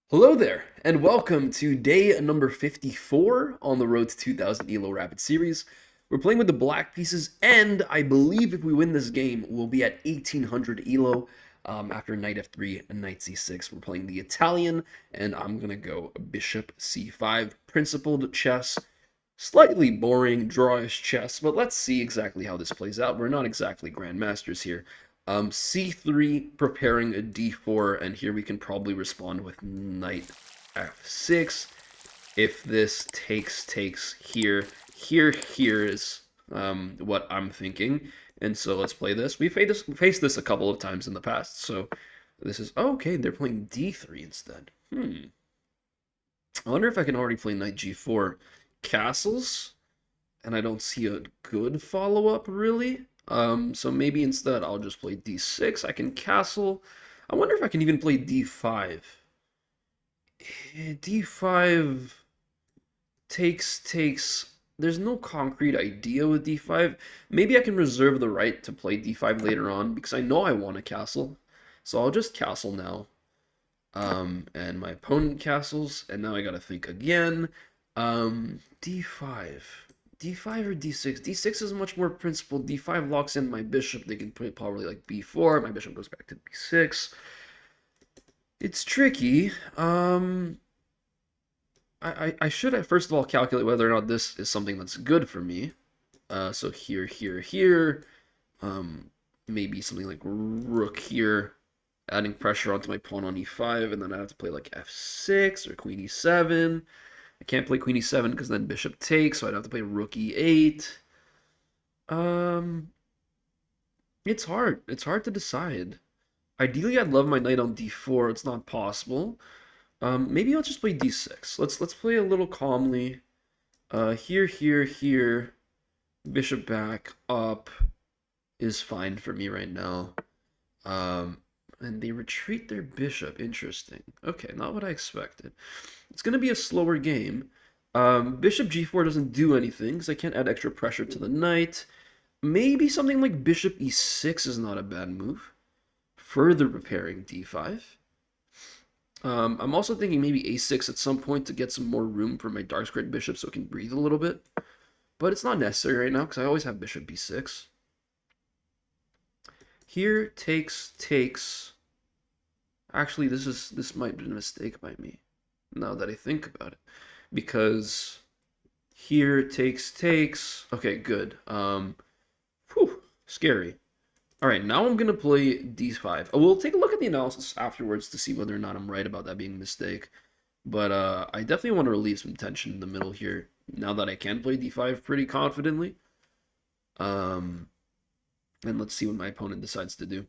Hello there, and welcome to day number 54 on the road to 2000 ELO Rapid Series. We're playing with the black pieces, and I believe if we win this game, we'll be at 1800 ELO after knight f3 and knight c6. We're playing the Italian, and I'm going to go bishop c5, principled chess. Slightly boring, drawish chess, but let's see exactly how this plays out. We're not exactly grandmasters here. C3 preparing a d4, and here we can probably respond with knight f6. If this takes here is what I'm thinking. And so let's play this. We faced this a couple of times in the past, so this is okay. They're playing d3 instead. I wonder if I can already play knight g4 castles, and I don't see a good follow-up really. So maybe instead I'll just play d6. I can castle. I wonder if I can even play d5. D5 takes. There's no concrete idea with d5. Maybe I can reserve the right to play d5 later on because I know I want a castle. So I'll just castle now. And my opponent castles, and now I gotta think again. D5. D5 or D6? D6 is much more principled. D5 locks in my bishop. They can play probably like B4. My bishop goes back to B6. It's tricky. I should have first of all calculate whether or not this is something that's good for me. So here. Um, maybe something like rook here, adding pressure onto my pawn on e5, and then I have to play like f6 or queen e7. I can't play queen e7 because then bishop takes, so I'd have to play rook e8. Um, it's hard. It's hard to decide. Ideally, I'd love my knight on d4. It's not possible. Maybe I'll just play d6. Let's play a little calmly. Here. Bishop back up is fine for me right now. And they retreat their bishop. Interesting. Okay, not what I expected. It's going to be a slower game. Bishop g4 doesn't do anything because I can't add extra pressure to the knight. Maybe something like bishop e6 is not a bad move. Further preparing d5. I'm also thinking maybe a6 at some point to get some more room for my dark squared bishop so it can breathe a little bit. But it's not necessary right now because I always have bishop b6. Here takes. Actually, this might be a mistake by me, now that I think about it, because here takes. Okay, good. Whew, scary. All right, now I'm gonna play d5. We'll take a look at the analysis afterwards to see whether or not I'm right about that being a mistake. But I definitely want to relieve some tension in the middle here now that I can play d5 pretty confidently. Um, and let's see what my opponent decides to do.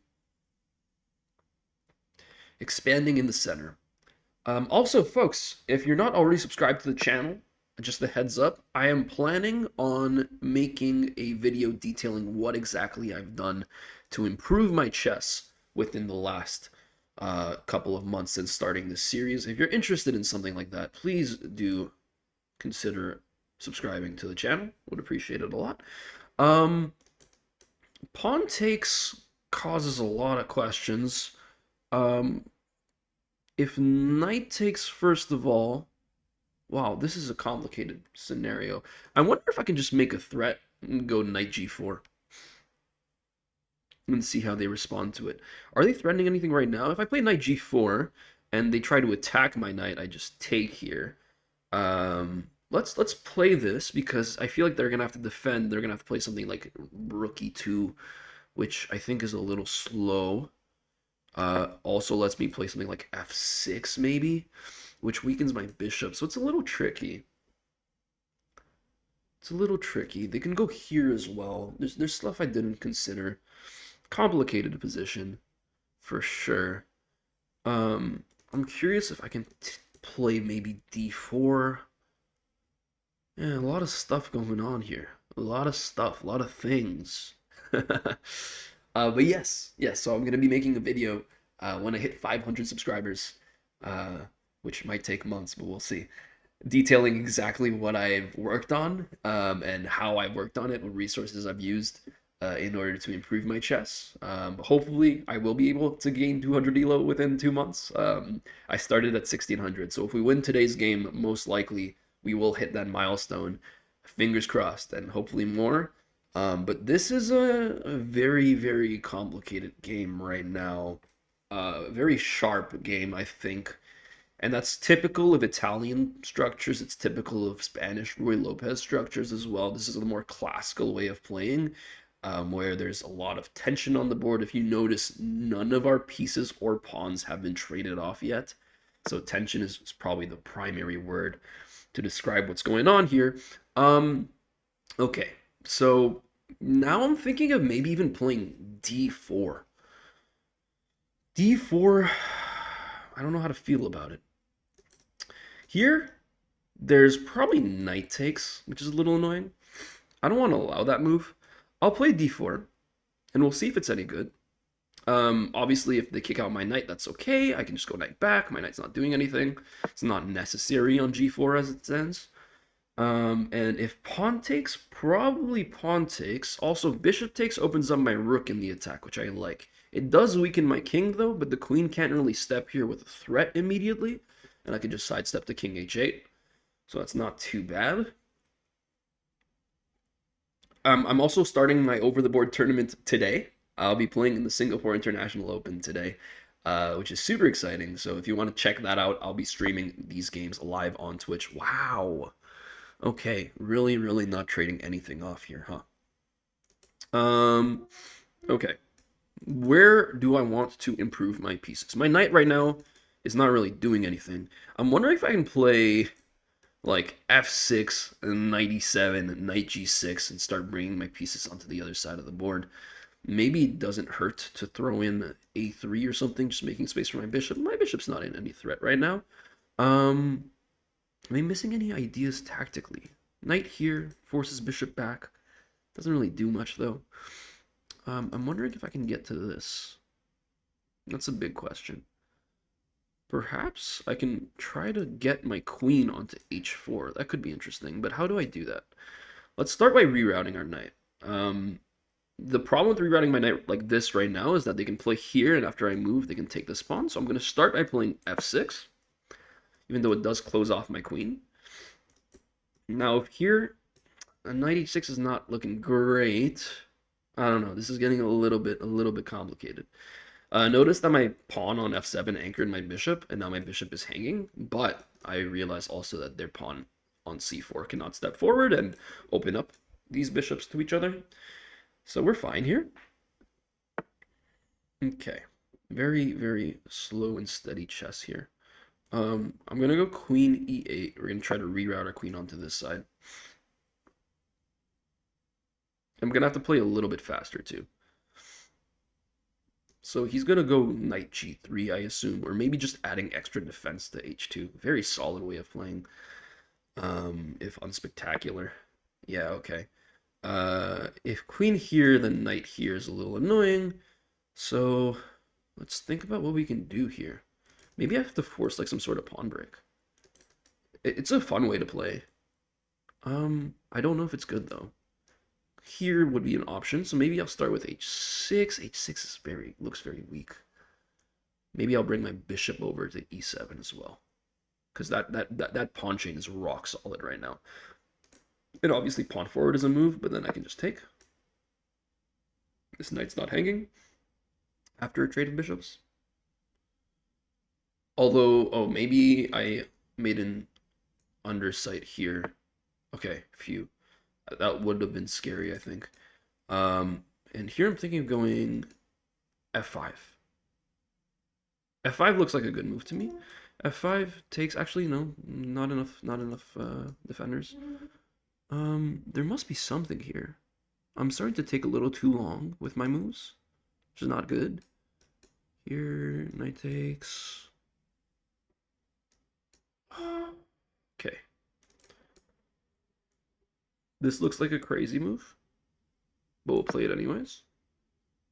Expanding in the center. Also, folks, if you're not already subscribed to the channel, just a heads up, I am planning on making a video detailing what exactly I've done to improve my chess within the last couple of months since starting this series. If you're interested in something like that, please do consider subscribing to the channel. Would appreciate it a lot. Um, Pawn takes causes a lot of questions. Um, if knight takes first of all, wow, this is a complicated scenario. I wonder if I can just make a threat and go knight g4 and see how they respond to it. Are they threatening anything right now? If I play knight g4 and they try to attack my knight, I just take here. Let's play this because I feel like they're gonna have to defend. They're gonna have to play something like rook e2, which I think is a little slow. Also lets me play something like f6 maybe, which weakens my bishop. So it's a little tricky. It's a little tricky. They can go here as well. There's stuff I didn't consider. Complicated position for sure. I'm curious if I can play maybe d4. Yeah, a lot of stuff going on here. A lot of stuff, a lot of things. But yes. So I'm gonna be making a video when I hit 500 subscribers, uh, which might take months, but we'll see. Detailing exactly what I've worked on and how I worked on it, what resources I've used. in order to improve my chess. Hopefully, I will be able to gain 200 elo within 2 months. I started at 1600, so if we win today's game, most likely we will hit that milestone. Fingers crossed, and hopefully more. But this is a very, very complicated game right now. Very sharp game, I think. And that's typical of Italian structures. It's typical of Spanish Ruy Lopez structures as well. This is a more classical way of playing, where there's a lot of tension on the board. If you notice, none of our pieces or pawns have been traded off yet. So tension is probably the primary word to describe what's going on here. Okay, so now I'm thinking of maybe even playing d4. d4, I don't know how to feel about it. Here, there's probably knight takes, which is a little annoying. I don't want to allow that move. I'll play d4, and we'll see if it's any good. Obviously, if they kick out my knight, that's okay. I can just go knight back. My knight's not doing anything. It's not necessary on g4 as it stands. And if pawn takes, probably pawn takes. Also, bishop takes opens up my rook in the attack, which I like. It does weaken my king, though, but the queen can't really step here with a threat immediately. And I can just sidestep to king h8. So that's not too bad. I'm also starting my over-the-board tournament today. I'll be playing in the Singapore International Open today, which is super exciting. So if you want to check that out, I'll be streaming these games live on Twitch. Wow. Okay, really, really not trading anything off here, huh? Okay. Where do I want to improve my pieces? My knight right now is not really doing anything. I'm wondering if I can play like f6 and knight e7 and knight g6 and start bringing my pieces onto the other side of the board. Maybe it doesn't hurt to throw in a3 or something, just making space for my bishop. My bishop's not in any threat right now. Am I missing any ideas tactically? Knight here forces bishop back. Doesn't really do much though. I'm wondering if I can get to this. That's a big question. Perhaps I can try to get my queen onto h4. That could be interesting, but how do I do that? Let's start by rerouting our knight. The problem with rerouting my knight like this right now is that they can play here, and after I move, they can take this pawn. So I'm going to start by playing f6, even though it does close off my queen. Now here, a knight h6 is not looking great. I don't know. This is getting a little bit complicated. Notice that my pawn on f7 anchored my bishop, and now my bishop is hanging, but I realize also that their pawn on c4 cannot step forward and open up these bishops to each other. So we're fine here. Okay. Very, very slow and steady chess here. I'm going to go queen e8. We're going to try to reroute our queen onto this side. I'm going to have to play a little bit faster, too. So he's going to go knight g3, I assume, or maybe just adding extra defense to h2. Very solid way of playing, if unspectacular. Yeah, okay. If queen here, then knight here is a little annoying. So let's think about what we can do here. Maybe I have to force like some sort of pawn break. It's a fun way to play. I don't know if it's good though. Here would be an option, so maybe I'll start with h6. h6 is looks very weak. Maybe I'll bring my bishop over to e7 as well, because that pawn chain is rock solid right now. And obviously pawn forward is a move, but then I can just take. This knight's not hanging after a trade of bishops. Although, oh, maybe I made an undersight here. Okay, phew. That would have been scary, I think. And here I'm thinking of going f5. f5 looks like a good move to me. f5 takes, actually, no, not enough defenders. There must be something here. I'm starting to take a little too long with my moves, which is not good. Here, knight takes. Okay. This looks like a crazy move, but we'll play it anyways.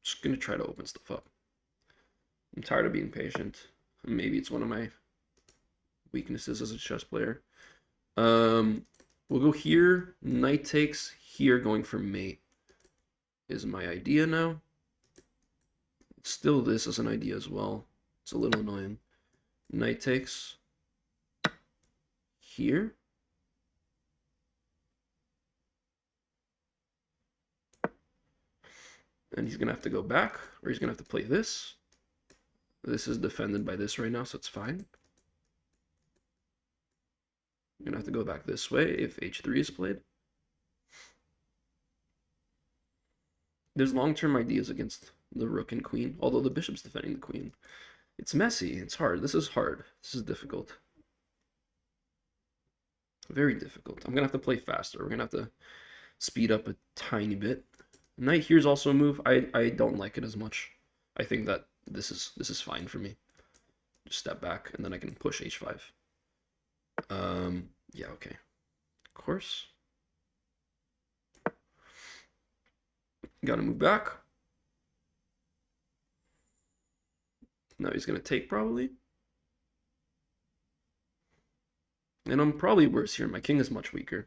Just gonna try to open stuff up. I'm tired of being patient. Maybe it's one of my weaknesses as a chess player. We'll go here, knight takes, here going for mate. is my idea now. Still, this is an idea as well. It's a little annoying. Knight takes here. And he's going to have to go back, or he's going to have to play this. This is defended by this right now, so it's fine. I'm going to have to go back this way if h3 is played. There's long-term ideas against the rook and queen, although the bishop's defending the queen. It's messy. It's hard. This is hard. This is difficult. Very difficult. I'm going to have to play faster. We're going to have to speed up a tiny bit. Knight here is also a move. I don't like it as much. I think that this is fine for me. Just step back, and then I can push h5. Yeah, okay. Of course. Gotta move back. Now he's gonna take, probably. And I'm probably worse here. My king is much weaker.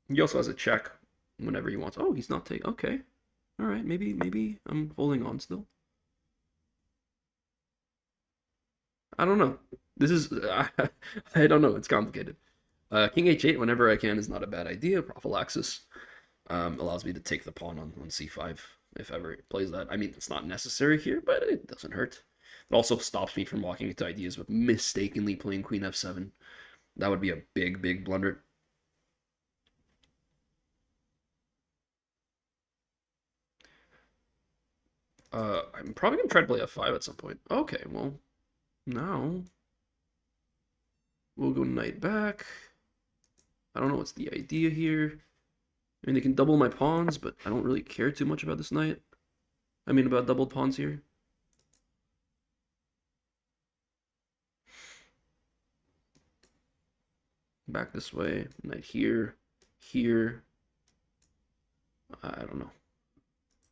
He also has a check whenever he wants. Oh, he's not taking. Okay. All right, maybe I'm holding on still. I don't know. This is I don't know. It's complicated. King h8 whenever I can is not a bad idea. Prophylaxis allows me to take the pawn on c5 if ever it plays that. I mean, it's not necessary here, but it doesn't hurt. It also stops me from walking into ideas with mistakenly playing queen f7. That would be a big blunder. I'm probably going to try to play f5 at some point. Okay, well, now we'll go knight back. I don't know what's the idea here. I mean, they can double my pawns, but I don't really care too much about this knight. I mean, about doubled pawns here. Back this way, knight here, here. I don't know.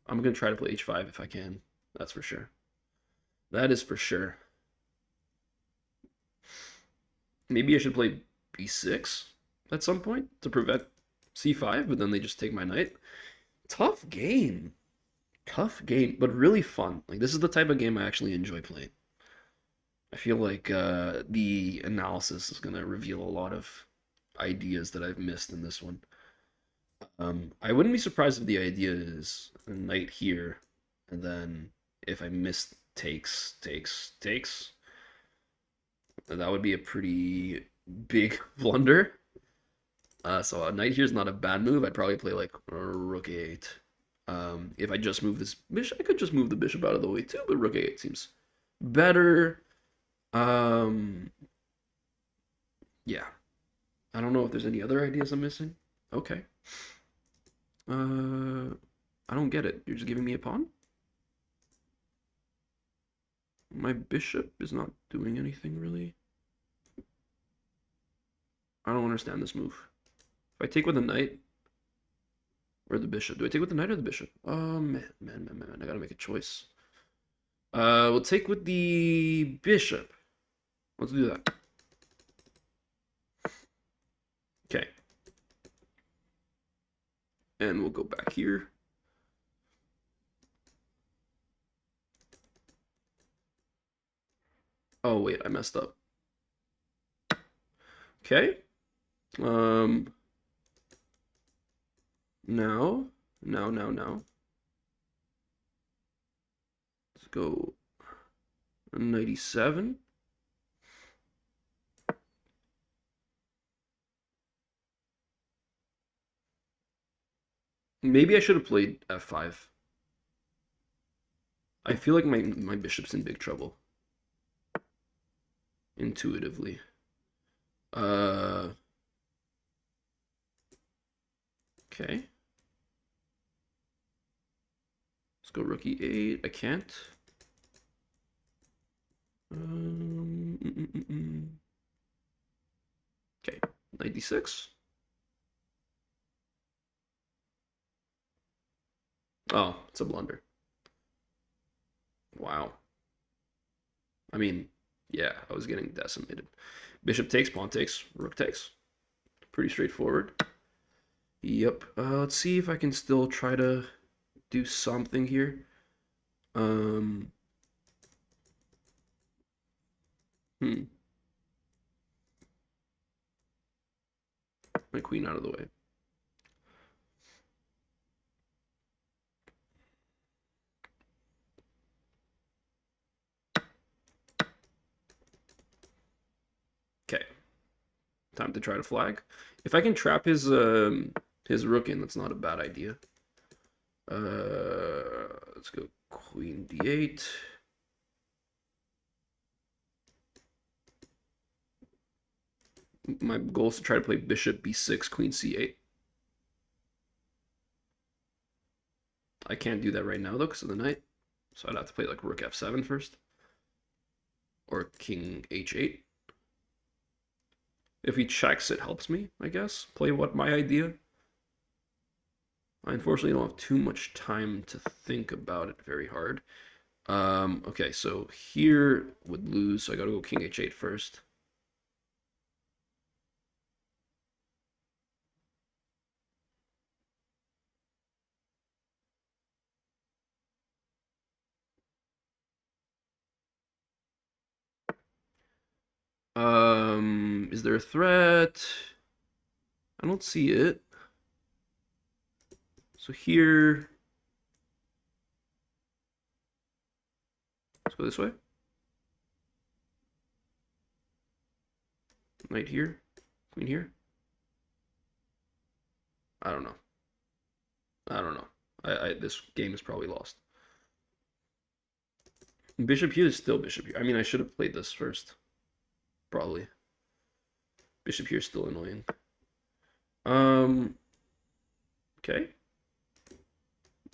I'm going to try to play h5 if I can. That's for sure. That is for sure. Maybe I should play b6 at some point to prevent c5, but then they just take my knight. Tough game. Tough game, but really fun. Like, this is the type of game I actually enjoy playing. I feel like the analysis is going to reveal a lot of ideas that I've missed in this one. I wouldn't be surprised if the idea is a knight here, and then if I miss takes, that would be a pretty big blunder. So a knight here is not a bad move. I'd probably play like rook a8. If I just move this bishop, I could just move the bishop out of the way too, but rook a8 seems better. Yeah. I don't know if there's any other ideas I'm missing. Okay. I don't get it. You're just giving me a pawn? My bishop is not doing anything, really. I don't understand this move. If I take with the knight or the bishop, do I take with the knight or the bishop? Oh, man. I gotta make a choice. We'll take with the bishop. Let's do that. Okay. And we'll go back here. Oh, wait, I messed up. Okay. Now. Let's go 97. Maybe I should have played f5. I feel like my bishop's in big trouble. Intuitively. Okay. Let's go rook e8. I can't. Okay, 96. Oh, it's a blunder. Wow. I mean, yeah, I was getting decimated. Bishop takes, pawn takes, rook takes. Pretty straightforward. Yep. Let's see if I can still try to do something here. Um, hmm. My queen out of the way. Okay. Time to try to flag. If I can trap his rook in, that's not a bad idea. Let's go queen d8. My goal is to try to play bishop b6, queen c8. I can't do that right now though because of the knight, so I'd have to play like rook f7 first, or king h8. If he checks, it helps me, I guess. Play what my idea. I unfortunately don't have too much time to think about it very hard. Okay, so here would lose, so I gotta go king h8 first. Is there a threat? I don't see it. So here, let's go this way. Knight here, queen here. I don't know. I don't know. This game is probably lost. Bishop here is still bishop here. I mean, I should have played this first. Probably. Bishop here is still annoying. Okay.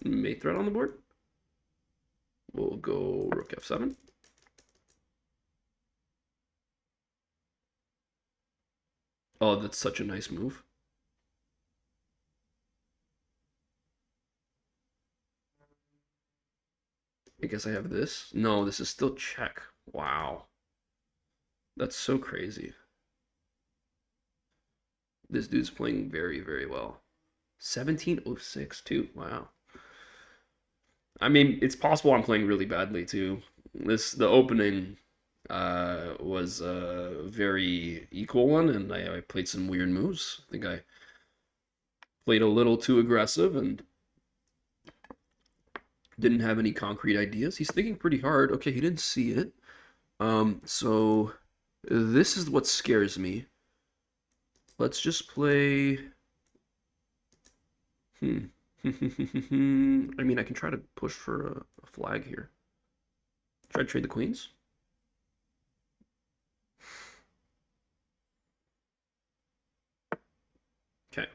Mate threat on the board. We'll go rook f7. Oh, that's such a nice move. I guess I have this. No, this is still check. Wow. That's so crazy. This dude's playing very, very well. 1706 too. Wow. I mean, it's possible I'm playing really badly too. The opening was a very equal one, and I played some weird moves. I think I played a little too aggressive and didn't have any concrete ideas. He's thinking pretty hard. Okay, he didn't see it. So this is what scares me. Let's just play. I mean, I can try to push for a flag here. Try to trade the queens. Okay.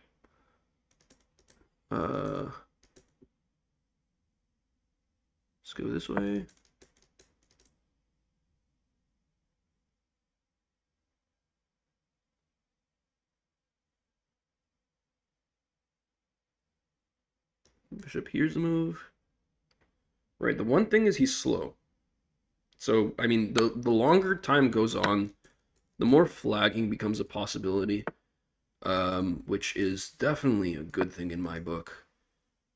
Let's go this way. Bishop here's the move. Right, the one thing is he's slow. So, I mean, the longer time goes on, the more flagging becomes a possibility, which is definitely a good thing in my book.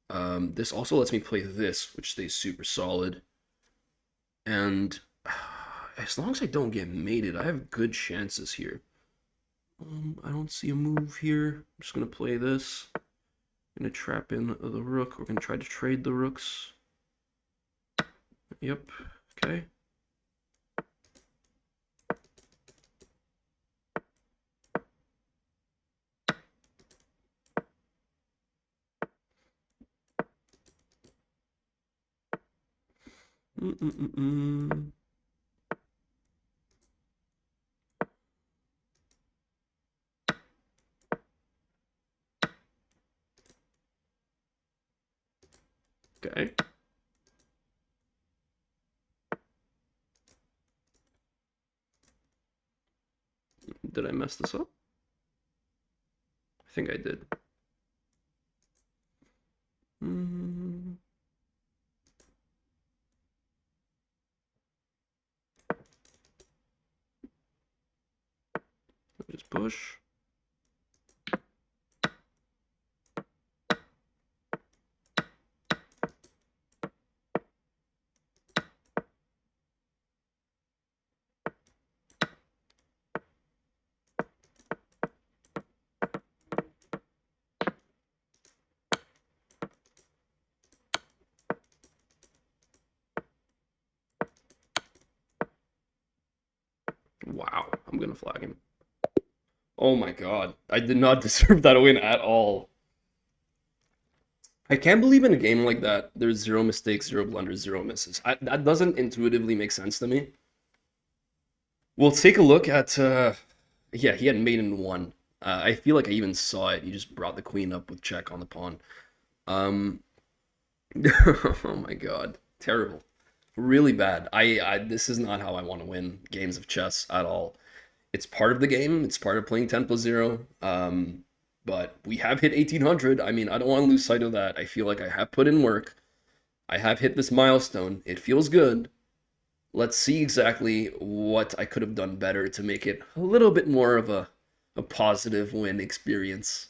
This also lets me play this, which stays super solid. And as long as I don't get mated, I have good chances here. I don't see a move here. I'm just going to play this. I'm going to trap in the rook. We're going to try to trade the rooks. Yep. Okay. Mm-mm-mm-mm. Okay. Did I mess this up? I think I did. Mm. Just push. Wow, I'm gonna flag him. Oh my god, I did not deserve that win at all. I can't believe in a game like that, there's zero mistakes, zero blunders, zero misses. That doesn't intuitively make sense to me. We'll take a look at, yeah, he had mate in one. I feel like I even saw it. He just brought the queen up with check on the pawn. Um, oh my god, terrible, really bad. This is not how I want to win games of chess at all. It's part of the game. It's part of playing 10 plus 0. But we have hit 1800. I mean, I don't want to lose sight of that. I feel like I have put in work. I have hit this milestone. It feels good. Let's see exactly what I could have done better to make it a little bit more of a positive win experience.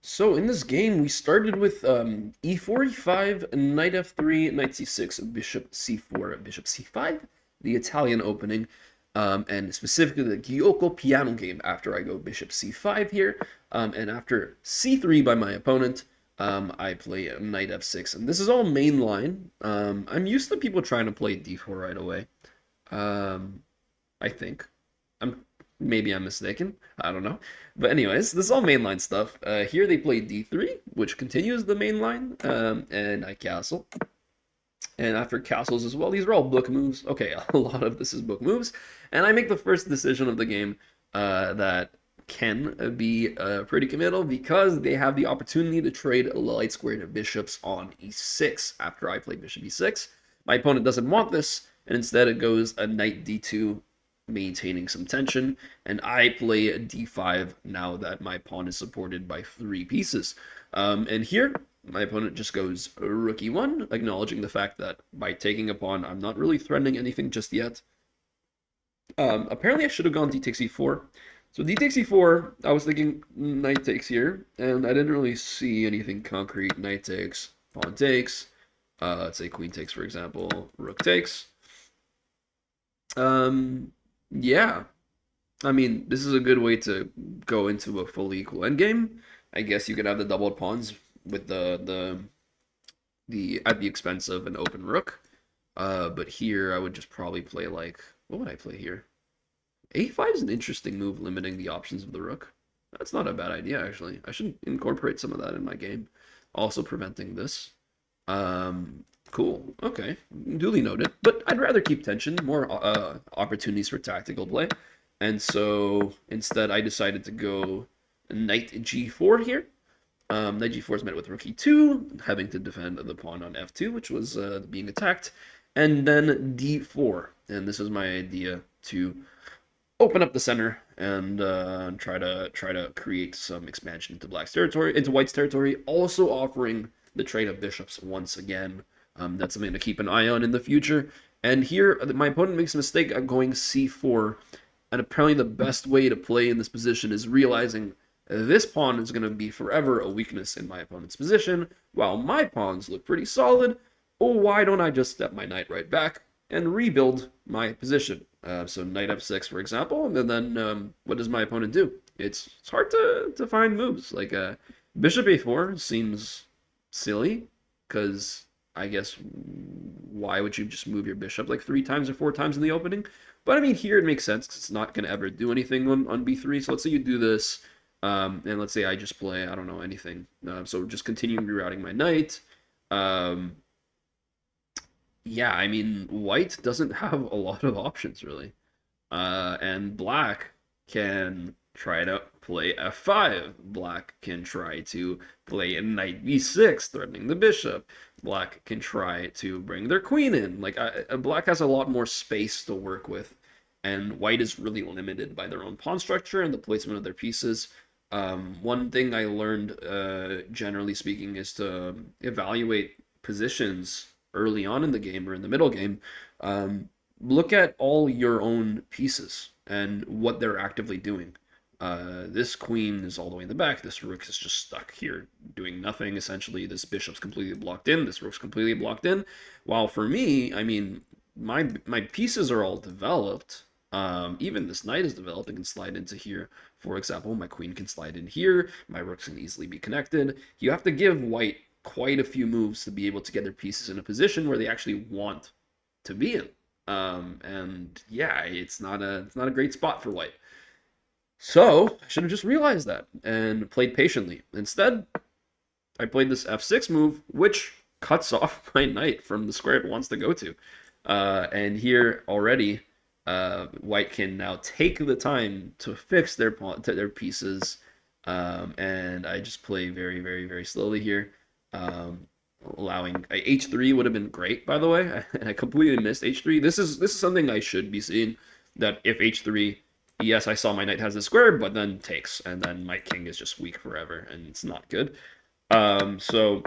So in this game, we started with e4, e5, knight f3, knight c6, bishop c4, bishop c5, the Italian opening, and specifically the Gyoko piano game after I go bishop c5 here, and after c3 by my opponent, I play knight f6, and this is all main line. I'm used to people trying to play d4 right away. Um, I think. I'm maybe I'm mistaken. I don't know. But anyways, this is all mainline stuff. Here they play d3, which continues the main line, and I castle. And after castles as well, these are all book moves. Okay, a lot of this is book moves. And I make the first decision of the game that can be pretty committal because they have the opportunity to trade light squared bishops on e6 after I play bishop e6. My opponent doesn't want this, and instead it goes a knight d2, maintaining some tension, and I play a d5 now that my pawn is supported by 3 pieces. And here, my opponent just goes rook e1, acknowledging the fact that by taking a pawn, I'm not really threatening anything just yet. Apparently, I should have gone d takes e4. So d takes e4, I was thinking knight takes here, and I didn't really see anything concrete. Knight takes, pawn takes, let's say queen takes, for example, rook takes. Yeah, I mean, this is a good way to go into a fully equal endgame. I guess you could have the doubled pawns with the at the expense of an open rook. But here I would just probably play like, what would I play here? A5 is an interesting move, limiting the options of the rook. That's not a bad idea, actually. I should incorporate some of that in my game. Also preventing this. Cool. Okay. Duly noted. But I'd rather keep tension, more opportunities for tactical play. And so instead I decided to go knight g4 here. Knight g4 is met with rook e2, having to defend the pawn on f2, which was being attacked. And then d4. And this is my idea to open up the center and try to create some expansion into black's territory, into white's territory, also offering the trade of bishops once again. That's something to keep an eye on in the future. And here, my opponent makes a mistake of going c4, and apparently the best way to play in this position is realizing this pawn is going to be forever a weakness in my opponent's position, while my pawns look pretty solid. Oh, why don't I just step my knight right back and rebuild my position? So knight f6, for example, and then what does my opponent do? It's hard to find moves. Like bishop a4 seems silly, because I guess why would you just move your bishop like 3 times or 4 times in the opening? But I mean, here it makes sense because it's not going to ever do anything on b3. So let's say you do this, and let's say I just play, I don't know, anything. So just continue rerouting my knight. Yeah, I mean, white doesn't have a lot of options, really. And black can try to play f5. Black can try to play knight b6, threatening the bishop. Black can try to bring their queen in. Like, black has a lot more space to work with, and white is really limited by their own pawn structure and the placement of their pieces. One thing I learned, generally speaking, is to evaluate positions early on in the game or in the middle game. Look at all your own pieces and what they're actively doing. This queen is all the way in the back. This rook is just stuck here doing nothing, essentially. This bishop's completely blocked in. This rook's completely blocked in. While for me, I mean, my pieces are all developed. Even this knight is developed and can slide into here. For example, my queen can slide in here. My rooks can easily be connected. You have to give white quite a few moves to be able to get their pieces in a position where they actually want to be in. And yeah, it's not a great spot for white. So I should have just realized that and played patiently. Instead, I played this f6 move, which cuts off my knight from the square it wants to go to. And here already, white can now take the time to fix their pieces, and I just play very, very, very slowly here, um, allowing h3 would have been great, by the way, and I completely missed h3. This is something I should be seeing, that if h3, yes, I saw my knight has a square, but then takes, and then my king is just weak forever, and it's not good. So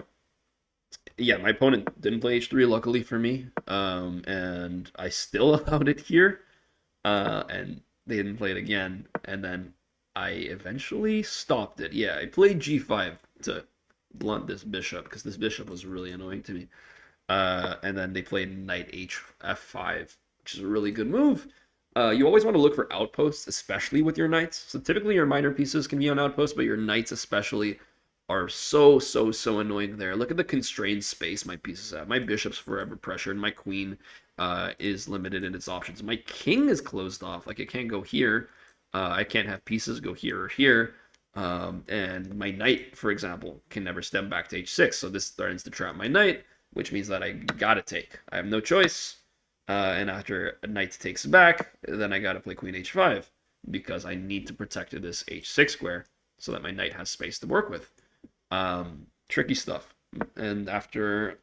yeah, my opponent didn't play h3, luckily for me, and I still allowed it here, and they didn't play it again, and then I eventually stopped it. Yeah, I played g5 to blunt this bishop because this bishop was really annoying to me. And then they played knight f5, which is a really good move. You always want to look for outposts, especially with your knights. So typically your minor pieces can be on outposts, but your knights especially are so annoying there. Look at the constrained space my pieces have. My bishop's forever pressured. My queen is limited in its options. My king is closed off. Like, it can't go here. I can't have pieces go here or here. And my knight, for example, can never step back to h6. So this threatens to trap my knight, which means that I gotta take. I have no choice. And after a knight takes back, then I gotta play queen h5 because I need to protect this h6 square so that my knight has space to work with. Tricky stuff. And after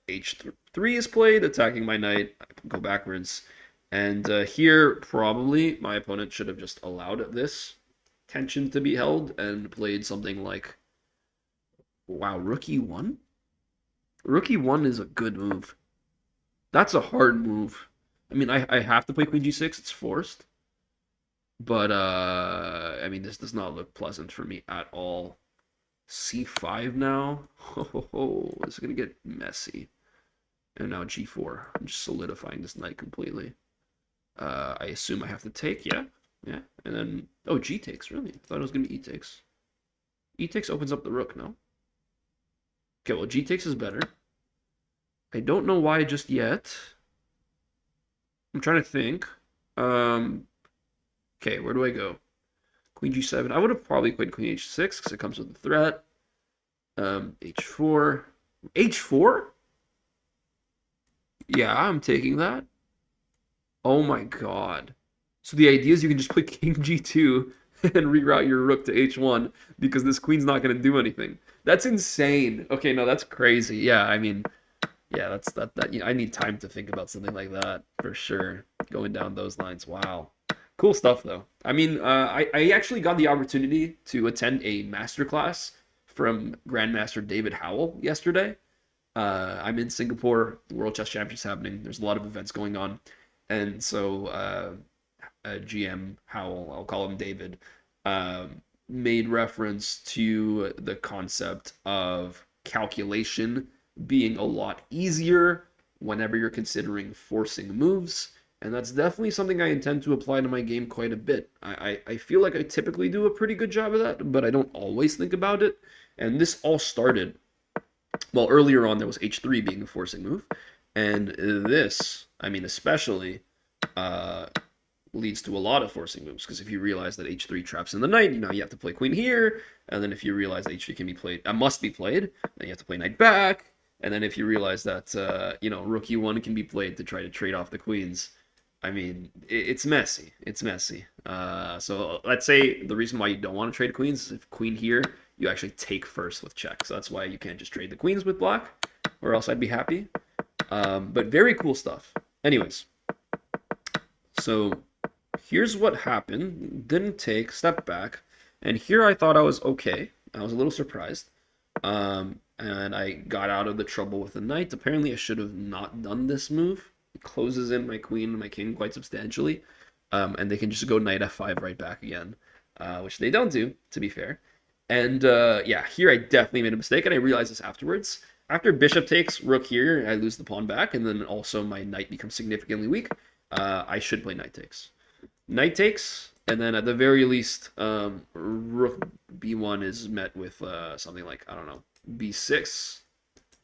h3 is played, attacking my knight, I go backwards. And here, probably, my opponent should have just allowed this tension to be held and played something like, wow, rook e1? Rook e1 is a good move. That's a hard move. I mean, I have to play queen g6, it's forced. But, I mean, this does not look pleasant for me at all. c5 now. Oh, this is gonna get messy. And now g4. I'm just solidifying this knight completely. I assume I have to take. Yeah, yeah. And then g takes. Really, I thought it was gonna be e takes. E takes opens up the rook. No. Okay, well, g takes is better. I don't know why just yet. I'm trying to think. Okay, where do I go? Queen g7. I would have probably played queen h6 because it comes with a threat. H4. H4? Yeah, I'm taking that. Oh my god. So the idea is you can just play king g2 and reroute your rook to h1 because this queen's not going to do anything. That's insane. Okay, no, that's crazy. Yeah, I mean, yeah, that I need time to think about something like that for sure. Going down those lines. Wow. Cool stuff though. I mean, I actually got the opportunity to attend a masterclass from Grandmaster David Howell yesterday. I'm in Singapore. The World Chess Championships happening. There's a lot of events going on, and so GM Howell, I'll call him David, made reference to the concept of calculation being a lot easier whenever you're considering forcing moves. And that's definitely something I intend to apply to my game quite a bit. I feel like I typically do a pretty good job of that, but I don't always think about it. And this all started, well, earlier on there was h3 being a forcing move. And this, I mean, especially, uh, leads to a lot of forcing moves, because if you realize that h3 traps in the knight, you have to play queen here, and then if you realize that h3 can be played, must be played, then you have to play knight back, and then if you realize that rook e1 can be played to try to trade off the queens, I mean, it's messy. It's messy. So let's say the reason why you don't want to trade queens is if queen here, you actually take first with check. So that's why you can't just trade the queens with black, or else I'd be happy. But very cool stuff. Anyways, so here's what happened. Didn't take, step back. And here I thought I was okay. I was a little surprised. And I got out of the trouble with the knight. Apparently I should have not done this move. It closes in my queen and my king quite substantially. And they can just go knight f5 right back again. Which they don't do, to be fair. And yeah, here I definitely made a mistake, and I realized this afterwards. After bishop takes, rook here, I lose the pawn back, and then also my knight becomes significantly weak. I should play knight takes. Knight takes, and then at the very least, rook b1 is met with something like, I don't know, b6.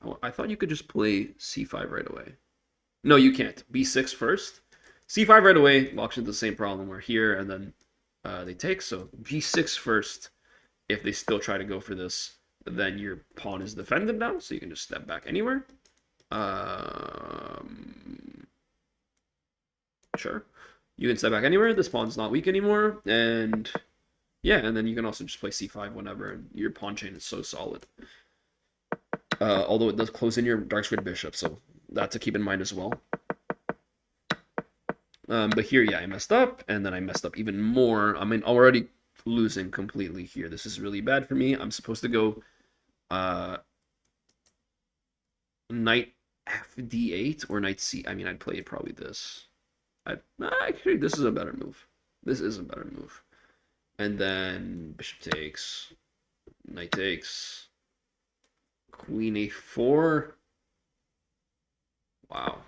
Oh, I thought you could just play c5 right away. No, you can't. B6 first. C5 right away locks into the same problem. We're here, and then they take. So B6 first. If they still try to go for this, then your pawn is defended now, so you can just step back anywhere. Sure. You can step back anywhere. This pawn's not weak anymore, and yeah, and then you can also just play c5 whenever, and your pawn chain is so solid. Although it does close in your dark squared bishop, so that to keep in mind as well. But here, yeah, I messed up, and then I messed up even more. I mean, already losing completely here. This is really bad for me. I'm supposed to go knight fd8 or knight c. I mean, I'd play probably this. Actually, this is a better move. This is a better move. And then bishop takes, knight takes, queen a4. Wow.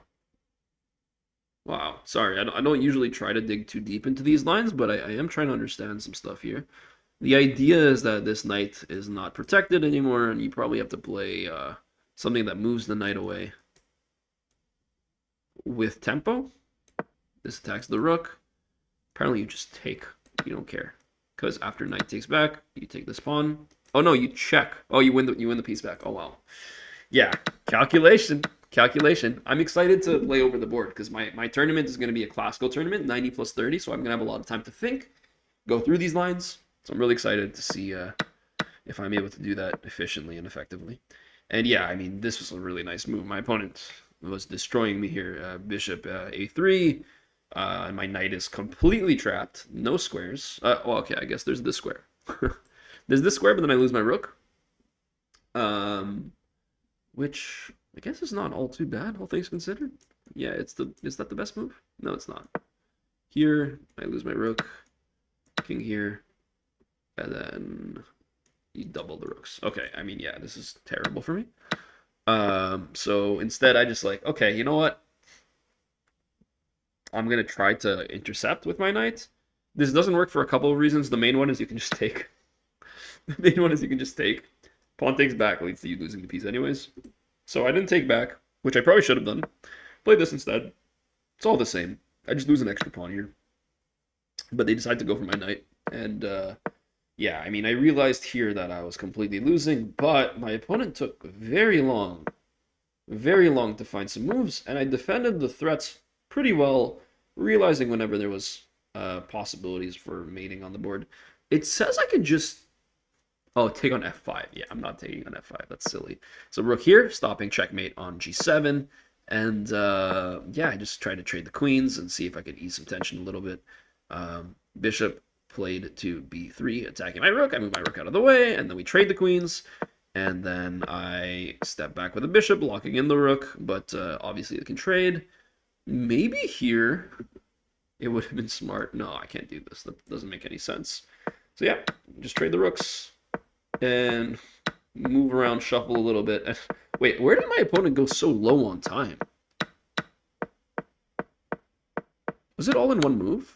Wow. Sorry, I don't usually try to dig too deep into these lines, but I am trying to understand some stuff here. The idea is that this knight is not protected anymore, and you probably have to play something that moves the knight away with tempo. This attacks the rook. Apparently you just take. You don't care. Because after knight takes back, you take this pawn. Oh no, you check. Oh, you win the piece back. Oh wow. Yeah, calculation. I'm excited to play over the board because my tournament is going to be a classical tournament, 90 plus 30, so I'm going to have a lot of time to think, go through these lines. So I'm really excited to see if I'm able to do that efficiently and effectively. And yeah, I mean, this was a really nice move. My opponent was destroying me here. Bishop a3, and my knight is completely trapped. No squares. Well, okay, I guess there's this square. There's this square, but then I lose my rook. Which I guess is not all too bad, all things considered. Yeah, is that the best move? No, it's not. Here, I lose my rook. King here. And then you double the rooks. Okay, I mean, yeah, this is terrible for me. So instead I just like, okay, you know what? I'm gonna try to intercept with my knight. This doesn't work for a couple of reasons. The main one is you can just take. The main one is you can just take. Pawn takes back leads to you losing the piece anyways. So I didn't take back, which I probably should have done. Played this instead. It's all the same. I just lose an extra pawn here. But they decide to go for my knight. And yeah, I mean, I realized here that I was completely losing, but my opponent took very long to find some moves, and I defended the threats pretty well, realizing whenever there was possibilities for mating on the board. It says I can just oh, take on f5. Yeah, I'm not taking on f5. That's silly. So rook here, stopping checkmate on g7. And yeah, I just tried to trade the queens and see if I could ease some tension a little bit. Bishop played to b3, attacking my rook. I move my rook out of the way, and then we trade the queens. And then I step back with a bishop, locking in the rook. But obviously it can trade. Maybe here it would have been smart. No, I can't do this. That doesn't make any sense. So yeah, just trade the rooks and move around, shuffle a little bit. Wait, where did my opponent go so low on time? Was it all in one move?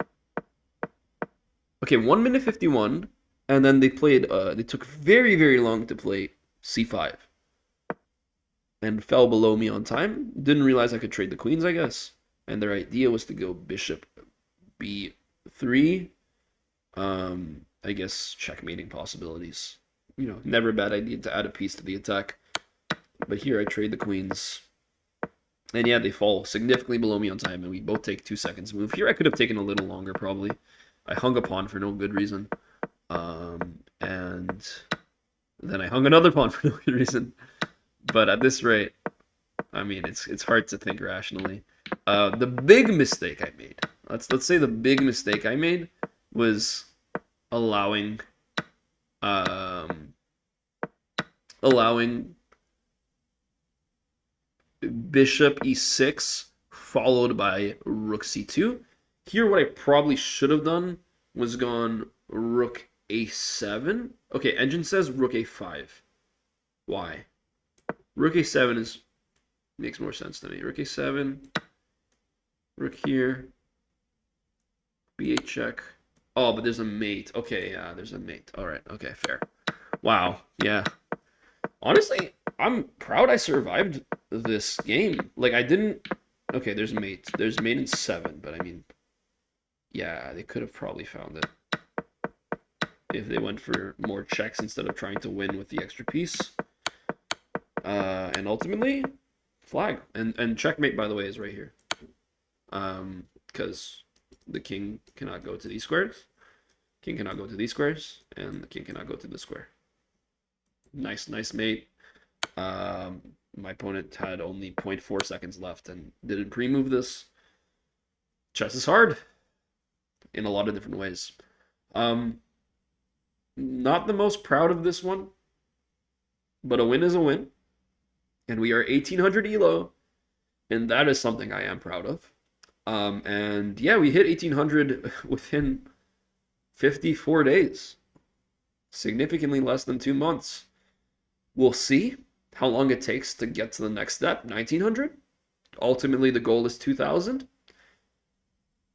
Okay, 1 minute 51, and then they played, they took very, very long to play c5. And fell below me on time. Didn't realize I could trade the queens, I guess. And their idea was to go bishop b3. I guess checkmating possibilities. You know, never a bad idea to add a piece to the attack. But here I trade the queens. And yeah, they fall significantly below me on time, and we both take 2 seconds to move. Here I could have taken a little longer, probably. I hung a pawn for no good reason. And then I hung another pawn for no good reason. But at this rate, I mean, it's hard to think rationally. The big mistake I made, let's say the big mistake I made was allowing bishop e6 followed by rook c2. Here, what I probably should have done was gone rook a7. Okay, engine says rook a5. Why? Rook a7 makes more sense to me. Rook a7, rook here, b8 check. Oh, but there's a mate. Okay, yeah, there's a mate. All right, okay, fair. Wow, yeah. Honestly, I'm proud I survived this game. Like, I didn't Okay, there's mate. There's mate in 7, but I mean, yeah, they could have probably found it if they went for more checks instead of trying to win with the extra piece. And ultimately, flag. And checkmate, by the way, is right here. Because the king cannot go to these squares. King cannot go to these squares, and the king cannot go to this square. Nice, nice mate. My opponent had only 0.4 seconds left and didn't pre-move this. Chess is hard in a lot of different ways. Not the most proud of this one, but a win is a win. And we are 1800 elo, and that is something I am proud of. And yeah, we hit 1800 within 54 days, significantly less than 2 months. We'll see how long it takes to get to the next step, 1900. Ultimately, the goal is 2000.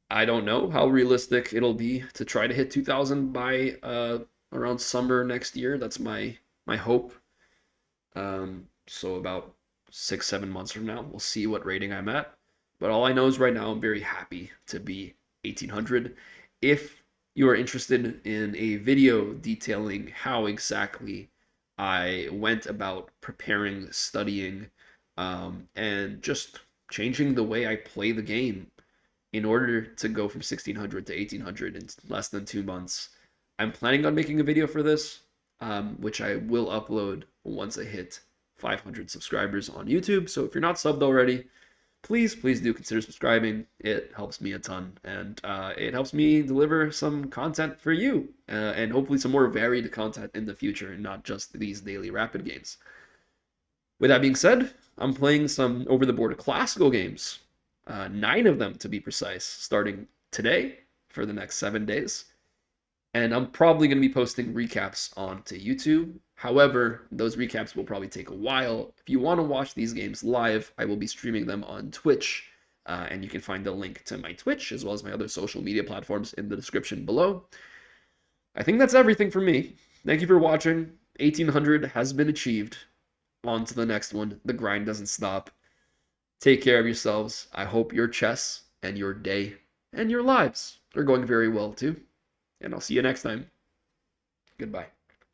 I don't know how realistic it'll be to try to hit 2000 by around summer next year. That's my hope. So about 6-7 months from now, we'll see what rating I'm at. But all I know is right now I'm very happy to be 1800. If you are interested in a video detailing how exactly I went about preparing, studying, and just changing the way I play the game in order to go from 1600 to 1800 in less than 2 months, I'm planning on making a video for this, which I will upload once I hit 500 subscribers on YouTube. So if you're not subbed already, please do consider subscribing. It helps me a ton, and it helps me deliver some content for you, and hopefully some more varied content in the future, and not just these daily rapid games. With that being said, I'm playing some over-the-board classical games, 9 of them to be precise, starting today for the next 7 days. And I'm probably going to be posting recaps onto YouTube. However, those recaps will probably take a while. If you want to watch these games live, I will be streaming them on Twitch. And you can find the link to my Twitch as well as my other social media platforms in the description below. I think that's everything for me. Thank you for watching. 1800 has been achieved. On to the next one. The grind doesn't stop. Take care of yourselves. I hope your chess and your day and your lives are going very well too. And I'll see you next time. Goodbye.